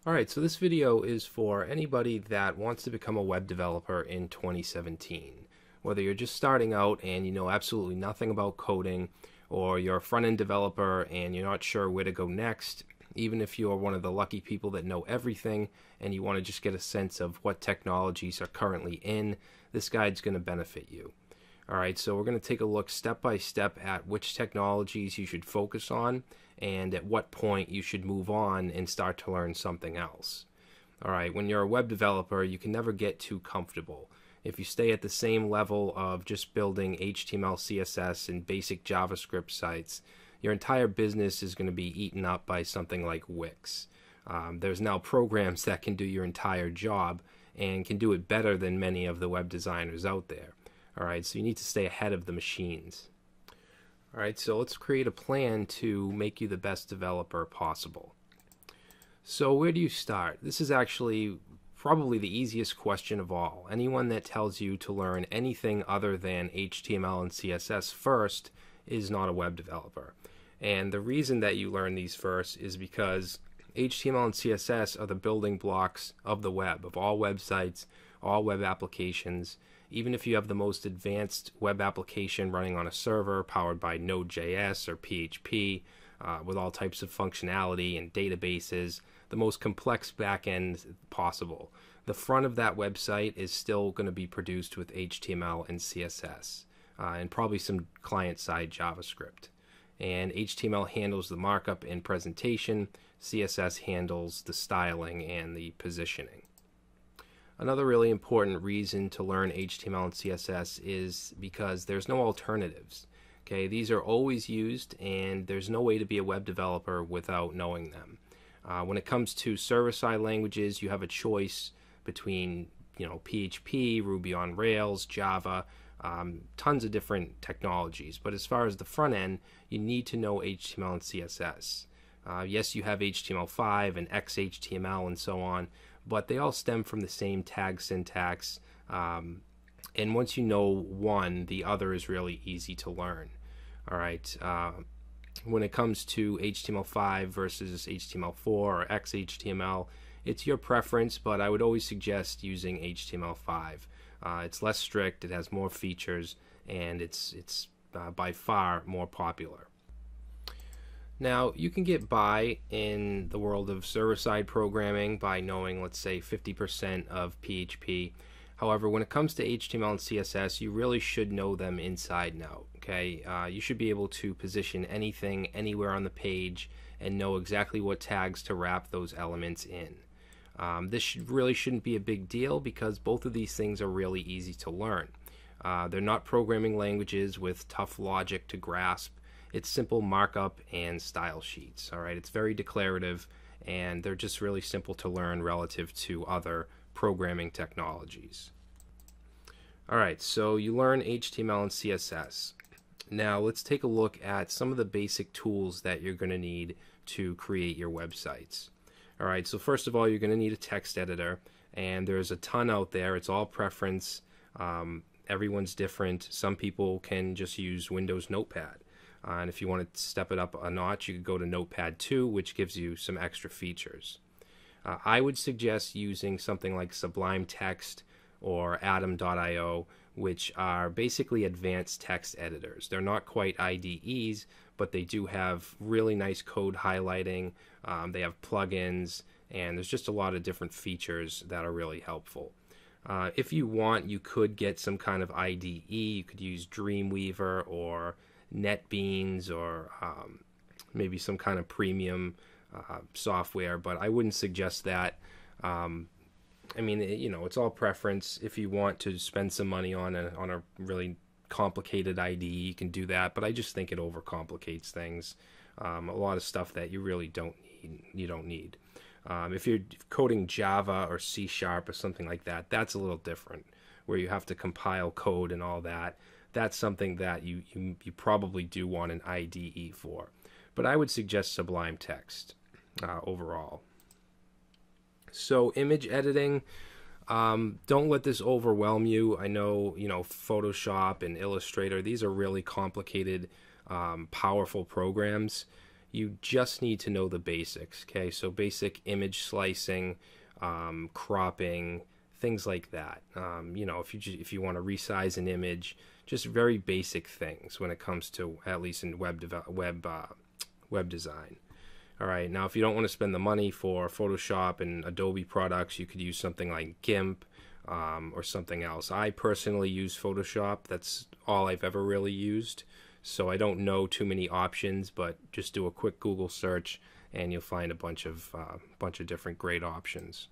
Alright, so this video is for anybody that wants to become a web developer in 2017. Whether you're just starting out and you know absolutely nothing about coding, or you're a front-end developer and you're not sure where to go next, even if you're one of the lucky people that know everything and you want to just get a sense of what technologies are currently in, this guide's going to benefit you. Alright, so we're going to take a look step by step at which technologies you should focus on and at what point you should move on and start to learn something else. Alright, when you're a web developer, you can never get too comfortable. If you stay at the same level of just building HTML, CSS, and basic JavaScript sites, your entire business is going to be eaten up by something like Wix. There's now programs that can do your entire job and can do it better than many of the web designers out there. Alright, so you need to stay ahead of the machines. Alright, so let's create a plan to make you the best developer possible. So where do you start? This is actually probably the easiest question of all. Anyone that tells you to learn anything other than HTML and CSS first is not a web developer. And the reason that you learn these first is because HTML and CSS are the building blocks of the web, of all websites, all web applications. Even if you have the most advanced web application running on a server powered by Node.js or PHP with all types of functionality and databases, the most complex backend possible, the front of that website is still going to be produced with HTML and CSS and probably some client-side JavaScript. And HTML handles the markup and presentation, CSS handles the styling and the positioning. Another really important reason to learn HTML and CSS is because there's no alternatives. Okay, these are always used and there's no way to be a web developer without knowing them. When it comes to server-side languages, you have a choice between PHP, Ruby on Rails, Java, tons of different technologies. But as far as the front end, you need to know HTML and CSS. Yes, you have HTML5 and XHTML and so on, but they all stem from the same tag syntax, and once you know one, the other is really easy to learn. Alright, when it comes to HTML5 versus HTML4 or XHTML, it's your preference, but I would always suggest using HTML5. It's less strict, it has more features, and it's by far more popular. Now, you can get by in the world of server-side programming by knowing, let's say, 50% of PHP. However, when it comes to HTML and CSS, you really should know them inside and out. Okay, you should be able to position anything anywhere on the page and know exactly what tags to wrap those elements in. This really shouldn't be a big deal because both of these things are really easy to learn. They're not programming languages with tough logic to grasp. It's simple markup and style sheets. Alright, it's very declarative and they're just really simple to learn relative to other programming technologies. Alright, so you learn HTML and CSS. Now let's take a look at some of the basic tools that you're going to need to create your websites. Alright, so first of all, you're going to need a text editor, and there's a ton out there. It's all preference. Everyone's different. Some people can just use Windows Notepad. And if you want to step it up a notch, you could go to Notepad 2, which gives you some extra features. I would suggest using something like Sublime Text or Atom.io, which are basically advanced text editors. They're not quite IDEs, but they do have really nice code highlighting. They have plugins, and there's just a lot of different features that are really helpful. If you want, you could get some kind of IDE. You could use Dreamweaver or NetBeans or maybe some kind of premium software, but I wouldn't suggest that. I mean, it's all preference. If you want to spend some money on a really complicated IDE, you can do that, but I just think it overcomplicates things. A lot of stuff that you really don't need. If you're coding Java or C# or something like that, that's a little different, where you have to compile code and all that. That's something that you probably do want an IDE for. But I would suggest Sublime Text overall. So image editing, don't let this overwhelm you. I know, Photoshop and Illustrator, these are really complicated, powerful programs. you just need to know the basics. Okay, so basic image slicing, cropping, things like that. You know, if you want to resize an image, just very basic things when it comes to, at least in web design. All right, now if you don't want to spend the money for Photoshop and Adobe products, you could use something like GIMP or something else. I personally use Photoshop. That's all I've ever really used. So I don't know too many options, but just do a quick Google search and you'll find a bunch of different great options.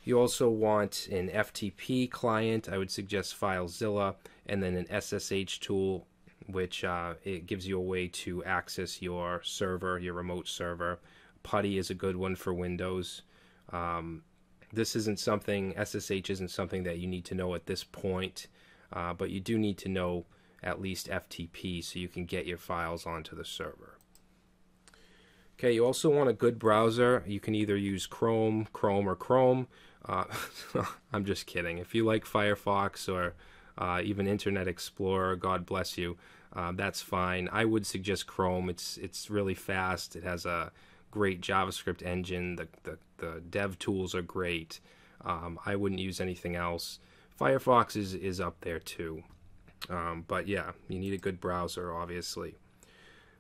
You also want an FTP client. I would suggest FileZilla, and then an SSH tool, which it gives you a way to access your server, your remote server. PuTTY is a good one for Windows. This isn't something, SSH isn't something that you need to know at this point, but you do need to know at least FTP so you can get your files onto the server. Okay, you also want a good browser. You can either use Chrome, or Chrome. I'm just kidding. If you like Firefox or even Internet Explorer, God bless you, that's fine. I would suggest Chrome. It's really fast. It has a great JavaScript engine. The dev tools are great. I wouldn't use anything else. Firefox is up there too. But yeah, you need a good browser, obviously.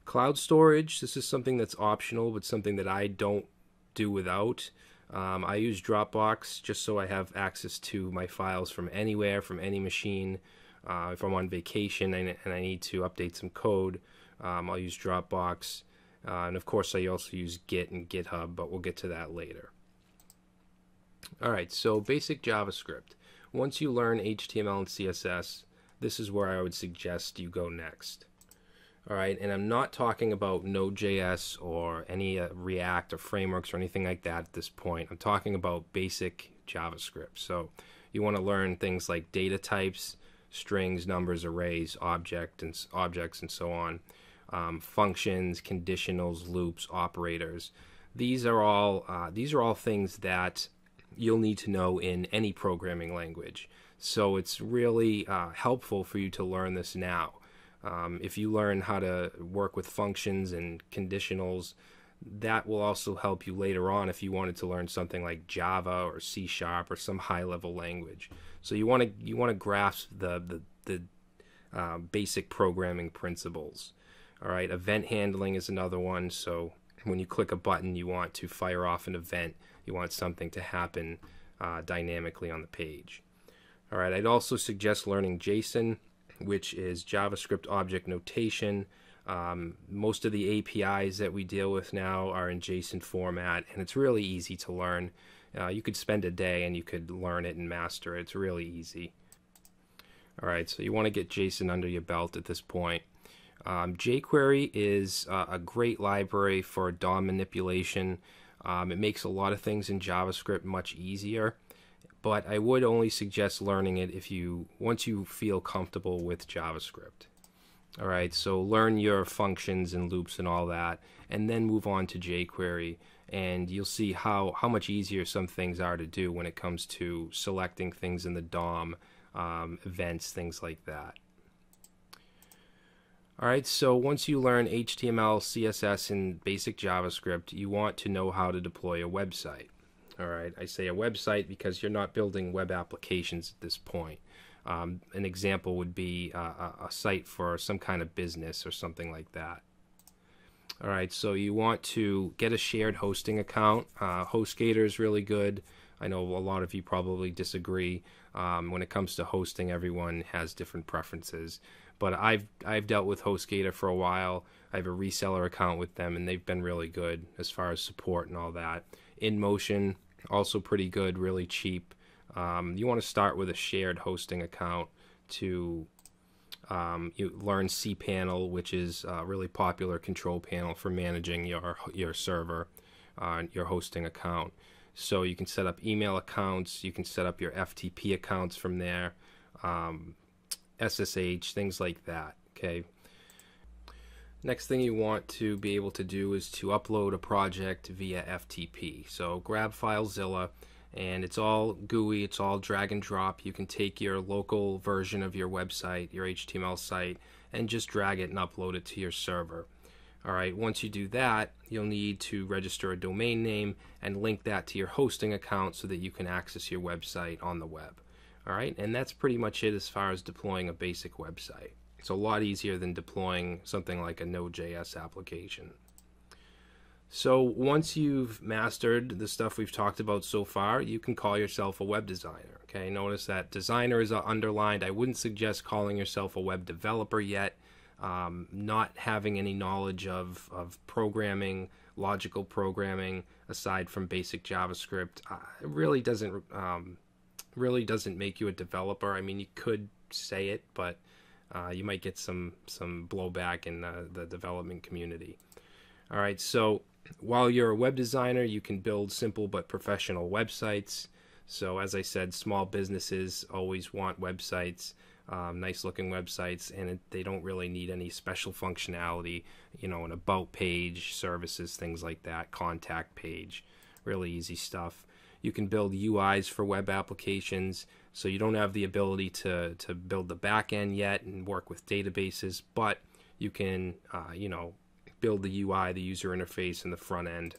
Cloud storage, this is something that's optional, but something that I don't do without. I use Dropbox just so I have access to my files from anywhere, from any machine. If I'm on vacation and I need to update some code, I'll use Dropbox. And of course, I also use Git and GitHub, but we'll get to that later. All right, so basic JavaScript. Once you learn HTML and CSS, this is where I would suggest you go next. All right, and I'm not talking about Node.js or any React or frameworks or anything like that at this point. I'm talking about basic JavaScript. So you want to learn things like data types, strings, numbers, arrays, objects, and so on. Functions, conditionals, loops, operators. These are all things that you'll need to know in any programming language. So it's really helpful for you to learn this now. If you learn how to work with functions and conditionals, that will also help you later on if you wanted to learn something like Java or C# or some high-level language. So you want to grasp the basic programming principles. All right, event handling is another one. So when you click a button, you want to fire off an event. You want something to happen dynamically on the page. All right, I'd also suggest learning JSON, which is JavaScript Object Notation. Most of the APIs that we deal with now are in JSON format, and it's really easy to learn. You could spend a day and you could learn it and master it. It's really easy. All right, so you want to get JSON under your belt at this point. jQuery is a great library for DOM manipulation. It makes a lot of things in JavaScript much easier. But I would only suggest learning it once you feel comfortable with JavaScript. All right, so learn your functions and loops and all that, and then move on to jQuery, and you'll see how much easier some things are to do when it comes to selecting things in the DOM, events, things like that. All right, so once you learn HTML, CSS, and basic JavaScript, you want to know how to deploy a website. All right, I say a website because you're not building web applications at this point. An example would be a site for some kind of business or something like that. All right, so you want to get a shared hosting account. HostGator is really good. I know a lot of you probably disagree. When it comes to hosting, everyone has different preferences. But I've dealt with HostGator for a while. I have a reseller account with them, and they've been really good as far as support and all that. InMotion, also pretty good, really cheap. You want to start with a shared hosting account to you learn cPanel, which is a really popular control panel for managing your server, your hosting account. So you can set up email accounts, you can set up your FTP accounts from there, SSH, things like that. Okay. Next thing you want to be able to do is to upload a project via FTP. So grab FileZilla, and it's all GUI, it's all drag and drop. You can take your local version of your website, your HTML site, and just drag it and upload it to your server. All right, once you do that, you'll need to register a domain name and link that to your hosting account so that you can access your website on the web. All right, and that's pretty much it as far as deploying a basic website. It's a lot easier than deploying something like a Node.js application. So once you've mastered the stuff we've talked about so far, you can call yourself a web designer. Okay, notice that designer is underlined. I wouldn't suggest calling yourself a web developer yet. Not having any knowledge of programming, logical programming, aside from basic JavaScript, really doesn't make you a developer. I mean, you could say it, but you might get some blowback in the development community. All right, so while you're a web designer, you can build simple but professional websites. So as I said, small businesses always want websites. Nice looking websites, and they don't really need any special functionality, an about page, services, things like that, contact page, really easy stuff. You can build UIs for web applications, so you don't have the ability to build the back end yet and work with databases, but you can build the UI, the user interface, and the front end.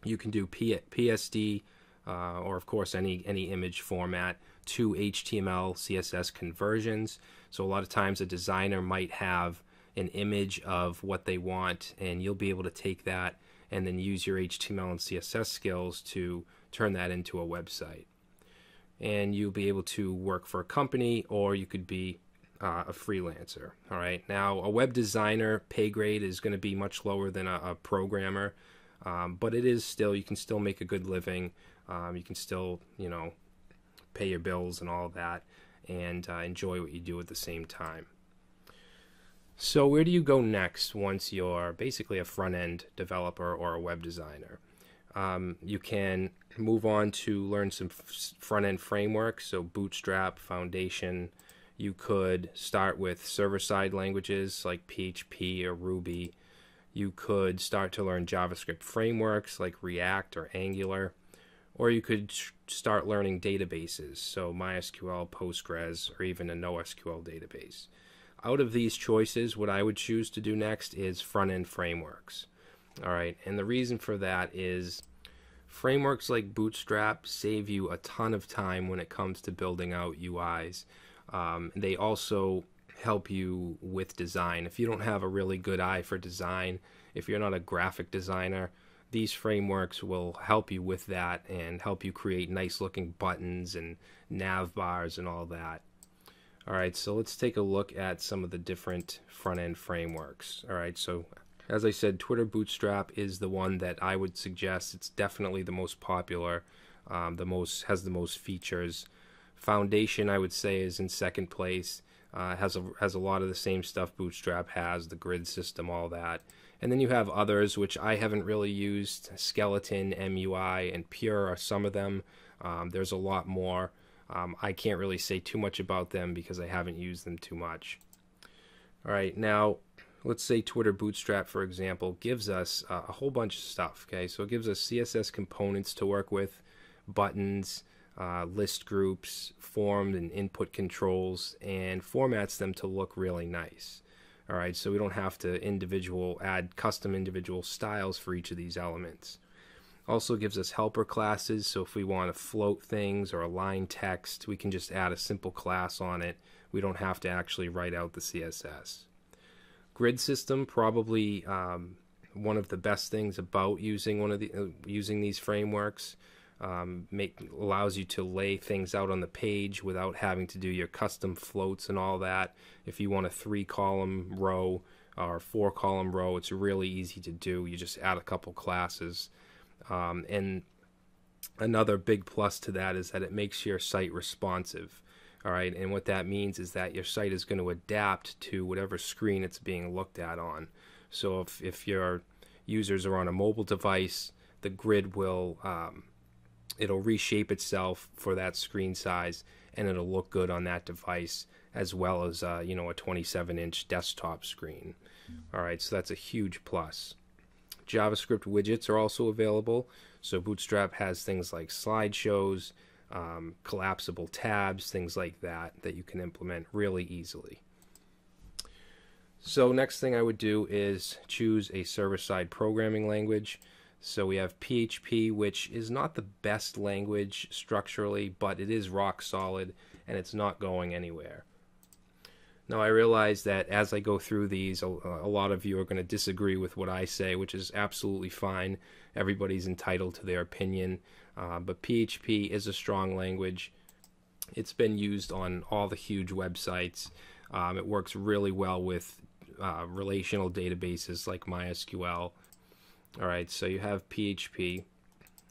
You can do PSD, or of course any image format, to HTML, CSS conversions. So a lot of times a designer might have an image of what they want, and you'll be able to take that and then use your HTML and CSS skills to turn that into a website. And you'll be able to work for a company, or you could be a freelancer. All right. Now, a web designer pay grade is going to be much lower than a programmer, but it is still, you can still make a good living. You can still, pay your bills and all that, and enjoy what you do at the same time. So where do you go next once you're basically a front-end developer or a web designer? You can move on to learn some front-end frameworks, so Bootstrap, Foundation. You could start with server-side languages like PHP or Ruby. You could start to learn JavaScript frameworks like React or Angular. Or you could start learning databases, so MySQL, Postgres, or even a NoSQL database. Out of these choices, what I would choose to do next is front-end frameworks. All right, and the reason for that is frameworks like Bootstrap save you a ton of time when it comes to building out UIs. They also help you with design. If you don't have a really good eye for design, if you're not a graphic designer, these frameworks will help you with that and help you create nice looking buttons and nav bars and all that. All right, so let's take a look at some of the different front-end frameworks. All right, so as I said, Twitter Bootstrap is the one that I would suggest. It's definitely the most popular, has the most features. Foundation, I would say, is in second place. Has a lot of the same stuff Bootstrap has, the grid system, all that. And then you have others, which I haven't really used. Skeleton, MUI, and Pure are some of them. There's a lot more. I can't really say too much about them because I haven't used them too much. All right, now let's say Twitter Bootstrap, for example, gives us a whole bunch of stuff. Okay, so it gives us CSS components to work with, buttons, list groups, form and input controls, and formats them to look really nice. All right, so we don't have to add custom individual styles for each of these elements. Also gives us helper classes, so if we want to float things or align text, we can just add a simple class on it. We don't have to actually write out the CSS. Grid system, probably one of the best things about using these frameworks. Allows you to lay things out on the page without having to do your custom floats and all that. If you want a 3-column row or 4-column row, it's really easy to do. You just add a couple classes. And another big plus to that is that it makes your site responsive. All right, and what that means is that your site is going to adapt to whatever screen it's being looked at on. So if your users are on a mobile device, the grid will it'll reshape itself for that screen size, and it'll look good on that device, as well as a 27-inch desktop screen. All right, so that's a huge plus. JavaScript widgets are also available. So Bootstrap has things like slideshows, collapsible tabs, things like that you can implement really easily. So next thing I would do is choose a server-side programming language. So we have PHP, which is not the best language structurally, but it is rock solid and it's not going anywhere. Now I realize that as I go through these, a lot of you are going to disagree with what I say, which is absolutely fine. Everybody's entitled to their opinion, but PHP is a strong language. It's been used on all the huge websites. It works really well with relational databases like MySQL. All right, so you have PHP.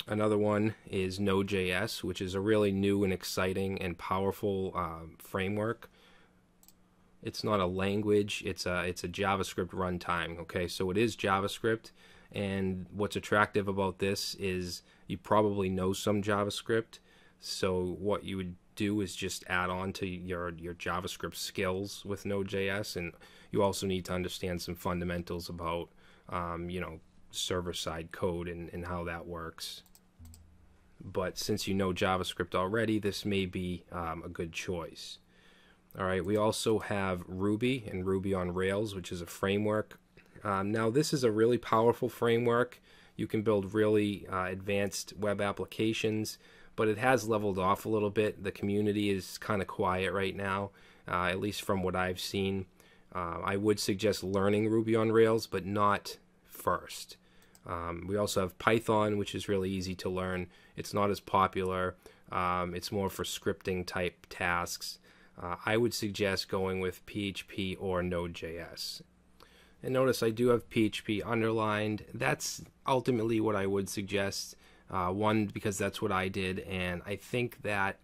Another one is Node.js, which is a really new and exciting and powerful framework. It's not a language, it's a JavaScript runtime. Okay, so it is JavaScript, and what's attractive about this is you probably know some JavaScript. So what you would do is just add on to your JavaScript skills with Node.js, and you also need to understand some fundamentals about server-side code and how that works. But since you know JavaScript already, this may be a good choice. All right, we also have Ruby and Ruby on Rails, which is a framework. Now this is a really powerful framework. You can build really advanced web applications, but it has leveled off a little bit. The community is kind of quiet right now, at least from what I've seen. I would suggest learning Ruby on Rails, but not first. We also have Python, which is really easy to learn. It's not as popular. It's more for scripting type tasks. I would suggest going with PHP or Node.js. And notice I do have PHP underlined. That's ultimately what I would suggest. One, because that's what I did, and I think that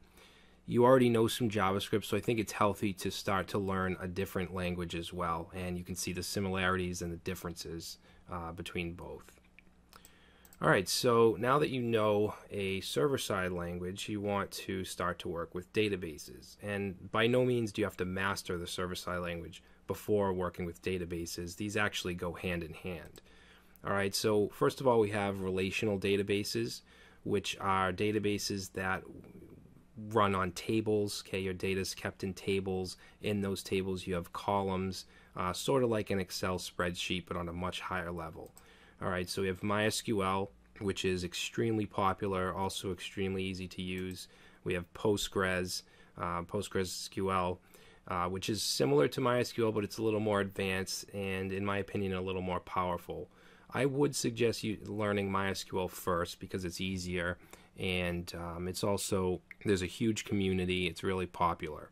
you already know some JavaScript, so I think it's healthy to start to learn a different language as well, and you can see the similarities and the differences between both. Alright, so now that you know a server-side language, you want to start to work with databases. And by no means do you have to master the server-side language before working with databases. These actually go hand in hand. Alright, so first of all, we have relational databases, which are databases that run on tables. Okay, your data is kept in tables. In those tables, you have columns, sort of like an Excel spreadsheet, but on a much higher level. All right, so we have MySQL, which is extremely popular, also extremely easy to use. We have PostgreSQL, which is similar to MySQL, but it's a little more advanced and, in my opinion, a little more powerful. I would suggest you learning MySQL first because it's easier, and it's also, there's a huge community. It's really popular.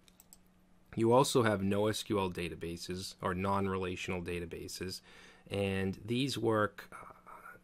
You also have NoSQL databases, or non-relational databases, and these work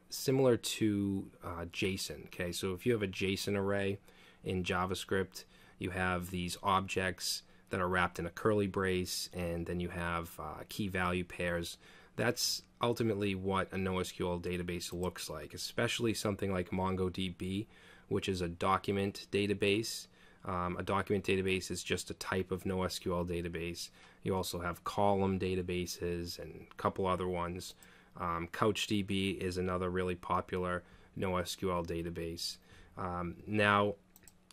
similar to JSON. Okay, so if you have a JSON array in JavaScript, you have these objects that are wrapped in a curly brace, and then you have key value pairs. That's ultimately what a NoSQL database looks like, especially something like MongoDB, which is a document database. A document database is just a type of NoSQL database. You also have column databases and a couple other ones. CouchDB is another really popular NoSQL database. Now,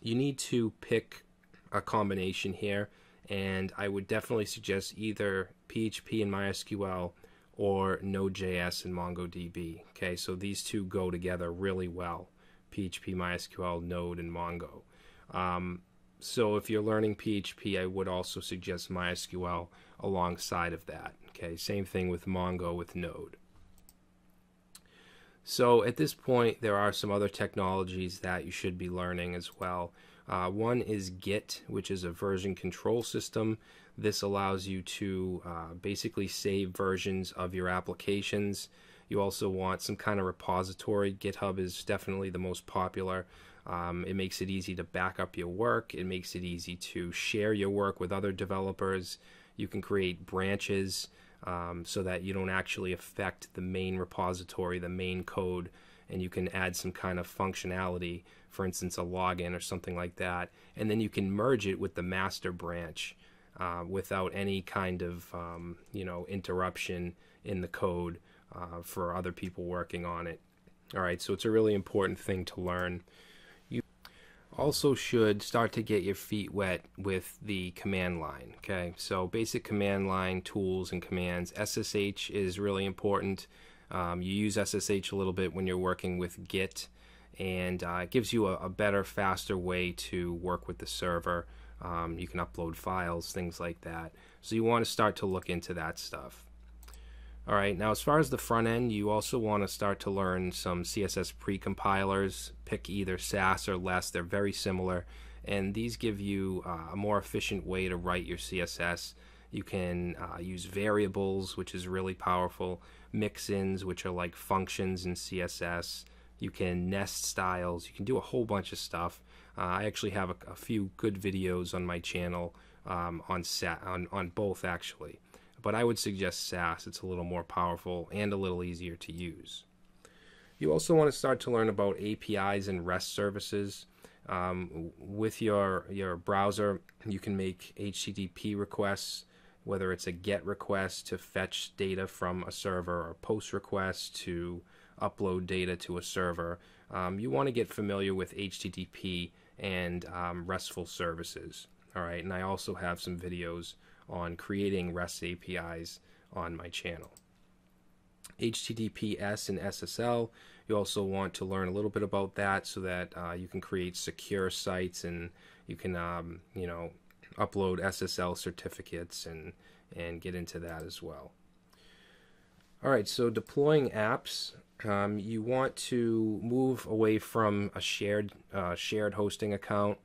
you need to pick a combination here, and I would definitely suggest either PHP and MySQL or Node.js and MongoDB. Okay, so these two go together really well. PHP, MySQL, Node, and Mongo. So if you're learning PHP, I would also suggest MySQL alongside of that. Okay, same thing with Mongo with Node. So at this point, there are some other technologies that you should be learning as well. One is Git, which is a version control system. This allows you to basically save versions of your applications. You also want some kind of repository. GitHub is definitely the most popular. It makes it easy to back up your work. It makes it easy to share your work with other developers. You can create branches so that you don't actually affect the main repository, the main code, and you can add some kind of functionality, for instance, a login or something like that, and then you can merge it with the master branch without any kind of interruption in the code for other people working on it. All right, so it's a really important thing to learn. Also should start to get your feet wet with the command line. Okay, so basic command line tools and commands. SSH is really important. You use SSH a little bit when you're working with Git, and it gives you a better, faster way to work with the server. You can upload files, things like that. So you want to start to look into that stuff. All right, now as far as the front end, you also want to start to learn some CSS precompilers. Pick either Sass or Less. They're very similar, and these give you a more efficient way to write your CSS. You can use variables, which is really powerful, mix-ins, which are like functions in CSS. You can nest styles. You can do a whole bunch of stuff. I actually have a few good videos on my channel on both, actually. But I would suggest Sass. It's a little more powerful and a little easier to use. You also want to start to learn about APIs and REST services. With your browser, you can make HTTP requests, whether it's a GET request to fetch data from a server or a POST request to upload data to a server. You want to get familiar with HTTP and RESTful services. All right, and I also have some videos on creating REST APIs on my channel. HTTPS and SSL, you also want to learn a little bit about that so that you can create secure sites, and you can upload SSL certificates and get into that as well. All right, so deploying apps, you want to move away from a shared hosting account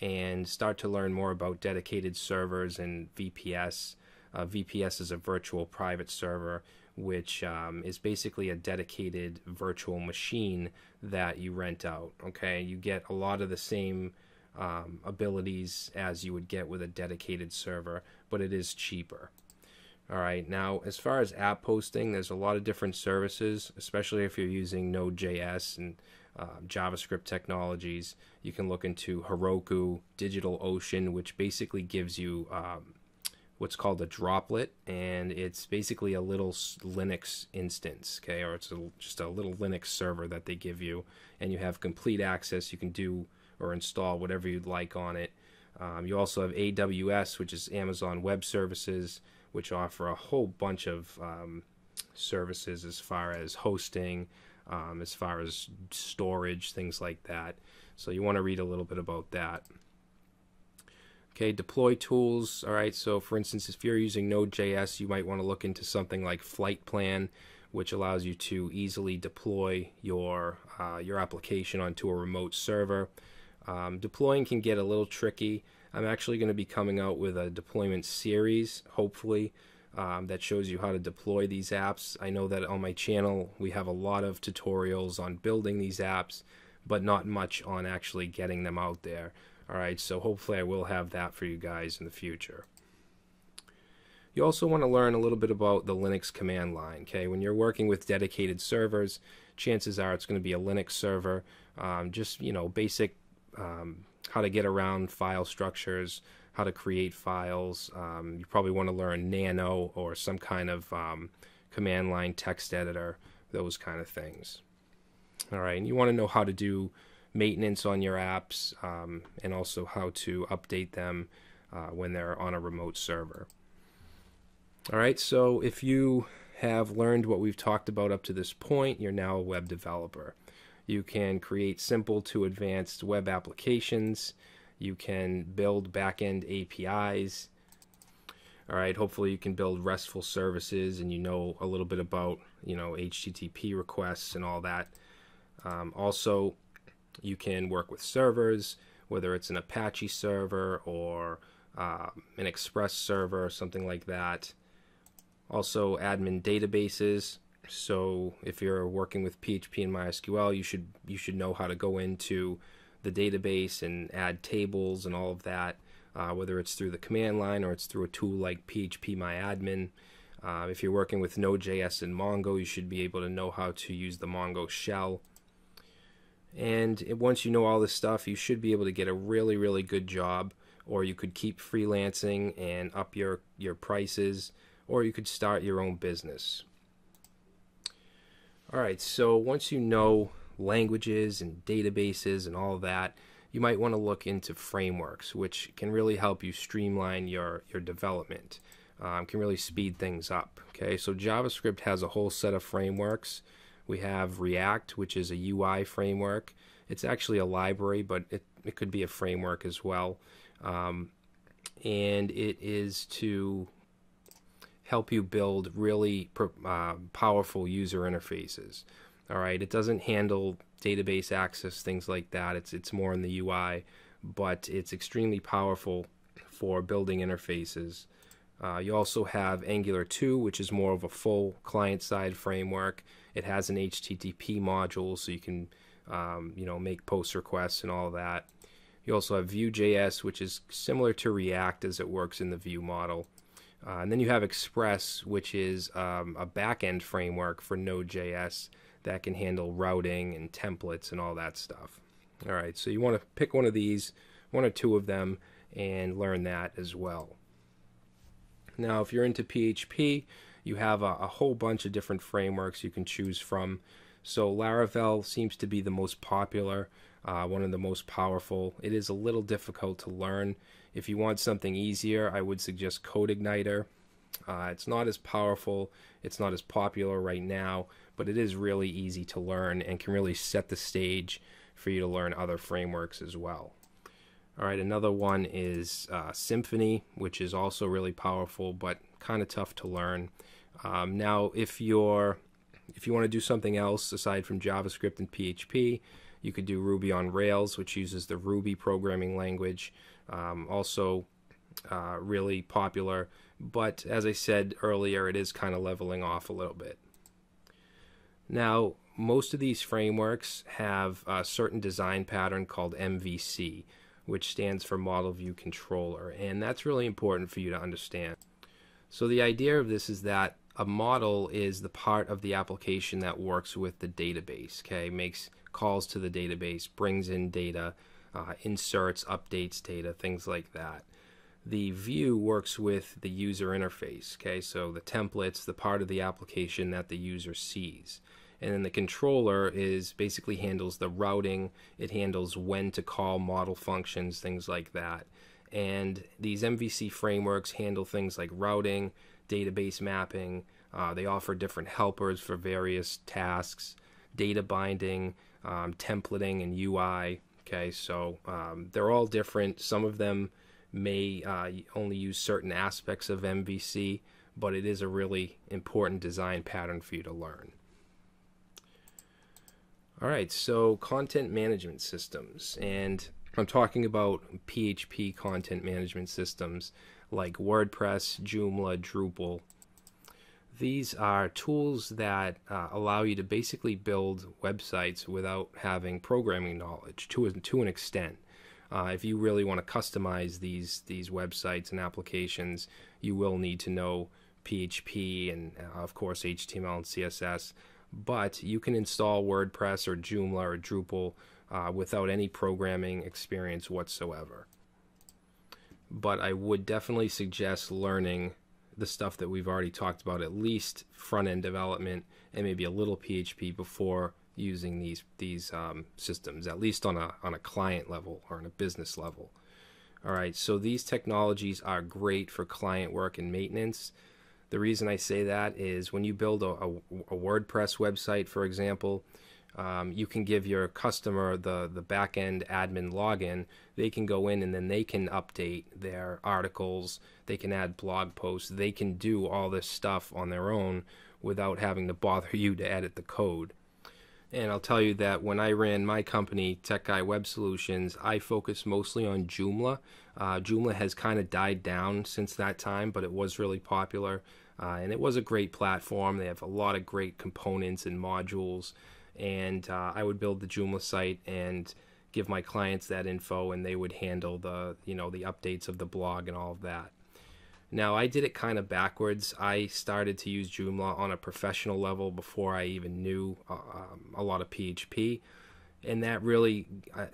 and start to learn more about dedicated servers and VPS. VPS is a virtual private server, which is basically a dedicated virtual machine that you rent out. Okay, you get a lot of the same abilities as you would get with a dedicated server, but it is cheaper. All right, now as far as app hosting, there's a lot of different services, especially if you're using Node.js and JavaScript technologies. You can look into Heroku, DigitalOcean, which basically gives you what's called a droplet, and it's basically a little Linux instance, okay, or it's just a little Linux server that they give you, and you have complete access. You can do or install whatever you'd like on it. You also have AWS, which is Amazon Web Services, which offer a whole bunch of services as far as hosting, as far as storage, things like that. So you want to read a little bit about that. Okay, deploy tools. All right, so for instance, if you're using Node.js, you might want to look into something like Flight Plan, which allows you to easily deploy your application onto a remote server. Deploying can get a little tricky. I'm actually going to be coming out with a deployment series, hopefully, that shows you how to deploy these apps. I know that on my channel we have a lot of tutorials on building these apps, but not much on actually getting them out there. All right, so hopefully I will have that for you guys in the future. You also want to learn a little bit about the Linux command line. Okay, when you're working with dedicated servers, chances are it's going to be a Linux server. Just basic how to get around file structures, how to create files. You probably want to learn Nano or some kind of command line text editor, those kind of things. All right, and you want to know how to do maintenance on your apps, and also how to update them when they're on a remote server. All right, so if you have learned what we've talked about up to this point, you're now a web developer. You can create simple to advanced web applications. You can build back-end APIs. All right, hopefully you can build RESTful services, and you know a little bit about HTTP requests and all that. Also, you can work with servers, whether it's an Apache server or an Express server or something like that. Also, admin databases. So if you're working with PHP and MySQL, you should know how to go into the database and add tables and all of that, whether it's through the command line or it's through a tool like PHP If you're working with Node.js and Mongo, you should be able to know how to use the Mongo shell. And once you know all this stuff, you should be able to get a really, really good job, or you could keep freelancing and up your prices, or you could start your own business. All right, so once you know languages and databases and all of that, you might want to look into frameworks, which can really help you streamline your development. Can really speed things up. Okay, so JavaScript has a whole set of frameworks. We have React, which is a UI framework. It's actually a library, but it could be a framework as well. And it is to help you build really powerful user interfaces. All right, it doesn't handle database access, things like that. It's more in the UI, but it's extremely powerful for building interfaces. You also have Angular 2, which is more of a full client-side framework. It has an HTTP module, so you can make post requests and all that. You also have Vue.js, which is similar to React as it works in the Vue model. And then you have Express, which is a back-end framework for Node.js that can handle routing and templates and all that stuff. All right, so you want to pick one of these, one or two of them, and learn that as well. Now, if you're into PHP, you have a whole bunch of different frameworks you can choose from. So Laravel seems to be the most popular, one of the most powerful. It is a little difficult to learn. If you want something easier, I would suggest CodeIgniter. It's not as powerful, it's not as popular right now, but it is really easy to learn and can really set the stage for you to learn other frameworks as well. All right, another one is Symfony, which is also really powerful, but kind of tough to learn. Now, if you want to do something else aside from JavaScript and PHP, you could do Ruby on Rails, which uses the Ruby programming language. Also really popular, but as I said earlier, it is kind of leveling off a little bit. Now, most of these frameworks have a certain design pattern called MVC, which stands for Model View Controller, and that's really important for you to understand. So the idea of this is that a model is the part of the application that works with the database, okay? Makes calls to the database, brings in data, inserts, updates data, things like that. The view works with the user interface, okay? So the templates, the part of the application that the user sees. And then the controller basically handles the routing. It handles when to call model functions, things like that. And these MVC frameworks handle things like routing, database mapping. They offer different helpers for various tasks, data binding, templating, and UI. Okay, so they're all different. Some of them may only use certain aspects of MVC, but it is a really important design pattern for you to learn. All right, so content management systems, and I'm talking about PHP content management systems like WordPress, Joomla, Drupal. These are tools that allow you to basically build websites without having programming knowledge to an extent. If you really want to customize these websites and applications, you will need to know PHP and, of course, HTML and CSS. But you can install WordPress or Joomla or Drupal without any programming experience whatsoever. But I would definitely suggest learning the stuff that we've already talked about, at least front-end development and maybe a little PHP before using these systems, at least on a client level or on a business level. All right, so these technologies are great for client work and maintenance. The reason I say that is when you build a WordPress website, for example, you can give your customer the back-end admin login. They can go in and then they can update their articles. They can add blog posts. They can do all this stuff on their own without having to bother you to edit the code. And I'll tell you that when I ran my company, Tech Guy Web Solutions, I focused mostly on Joomla. Joomla has kind of died down since that time, but it was really popular. And it was a great platform. They have a lot of great components and modules. And I would build the Joomla site and give my clients that info, and they would handle the updates of the blog and all of that. Now, I did it kind of backwards. I started to use Joomla on a professional level before I even knew a lot of PHP, and that really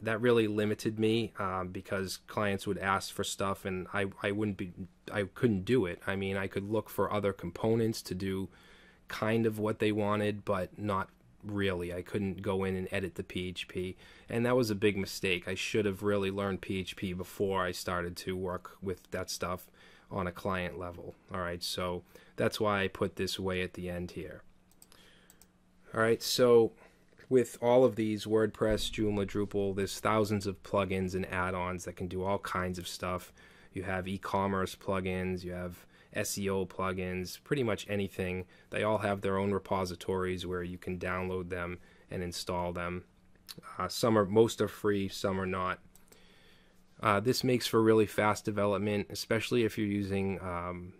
limited me because clients would ask for stuff, and I couldn't do it. I mean, I could look for other components to do kind of what they wanted, but not really. I couldn't go in and edit the PHP, and that was a big mistake. I should have really learned PHP before I started to work with that stuff on a client level. All right, so that's why I put this way at the end here. All right, so with all of these, WordPress, Joomla, Drupal, there's thousands of plugins and add-ons that can do all kinds of stuff. You have e-commerce plugins, you have SEO plugins, pretty much anything. They all have their own repositories where you can download them and install them. Most are free, some are not. This makes for really fast development, especially if you're using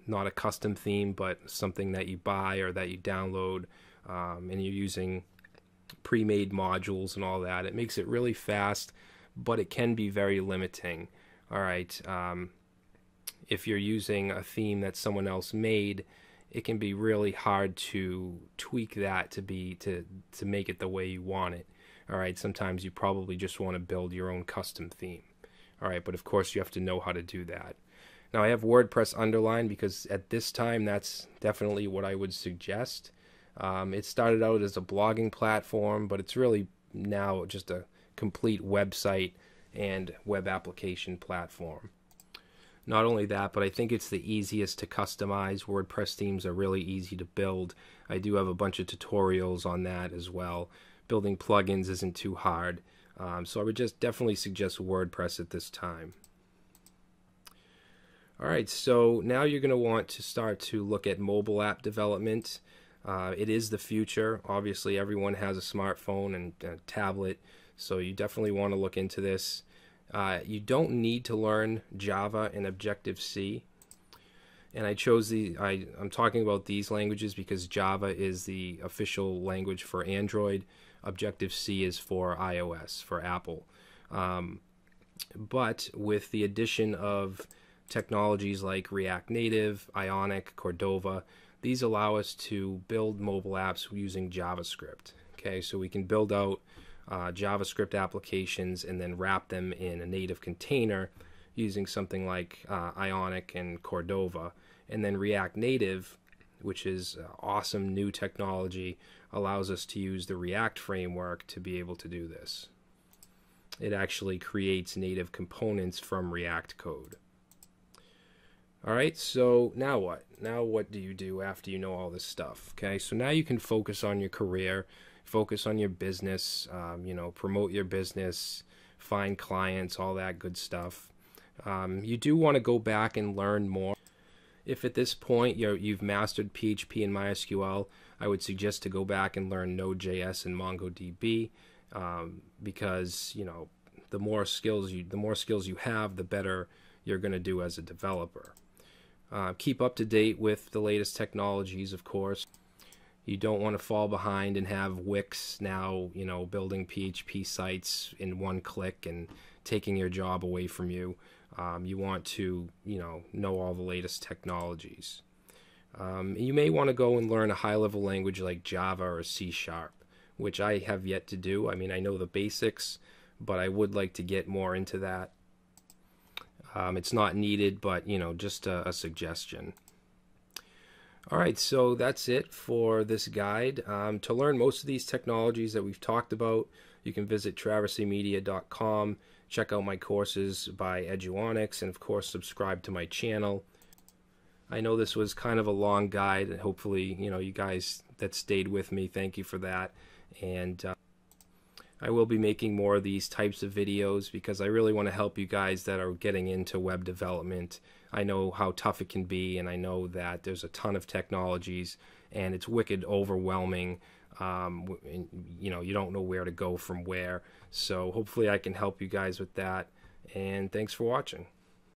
not a custom theme, but something that you buy or that you download, and you're using pre-made modules and all that. It makes it really fast, but it can be very limiting. All right. If you're using a theme that someone else made, it can be really hard to tweak that to make it the way you want it. All right. Sometimes you probably just want to build your own custom theme. All right. But of course, you have to know how to do that. Now, I have WordPress underlined because at this time, that's definitely what I would suggest. It started out as a blogging platform, but it's really now just a complete website and web application platform. Not only that, but I think it's the easiest to customize. WordPress themes are really easy to build. I do have a bunch of tutorials on that as well. Building plugins isn't too hard. So I would just definitely suggest WordPress at this time. All right, so now you're going to want to start to look at mobile app development. It is the future. Obviously, everyone has a smartphone and a tablet, so you definitely want to look into this. You don't need to learn Java and Objective-C. And I chose I'm talking about these languages because Java is the official language for Android. Objective-C is for iOS, for Apple. But with the addition of technologies like React Native, Ionic, Cordova, these allow us to build mobile apps using JavaScript. Okay, so we can build out JavaScript applications and then wrap them in a native container using something like Ionic and Cordova. And then React Native, which is awesome new technology, allows us to use the React framework to be able to do this. It actually creates native components from React code. All right, so now what? Now what do you do after you know all this stuff? Okay, so now you can focus on your career, focus on your business, promote your business, find clients, all that good stuff. You do want to go back and learn more. If at this point you've mastered PHP and MySQL, I would suggest to go back and learn Node.js and MongoDB, because the more skills you have, the better you're going to do as a developer. Keep up to date with the latest technologies, of course. You don't want to fall behind and have Wix now, building PHP sites in one click and taking your job away from you. You want to, know all the latest technologies. You may want to go and learn a high-level language like Java or C#, which I have yet to do. I mean, I know the basics, but I would like to get more into that. It's not needed, but, just a suggestion. All right, so that's it for this guide. To learn most of these technologies that we've talked about, you can visit traversymedia.com, check out my courses by Eduonix, and of course subscribe to my channel. I know this was kind of a long guide, and hopefully, you guys that stayed with me, thank you for that. And I will be making more of these types of videos because I really want to help you guys that are getting into web development. I know how tough it can be, and I know that there's a ton of technologies, and it's wicked overwhelming. You don't know where to go from where. So hopefully I can help you guys with that, and thanks for watching.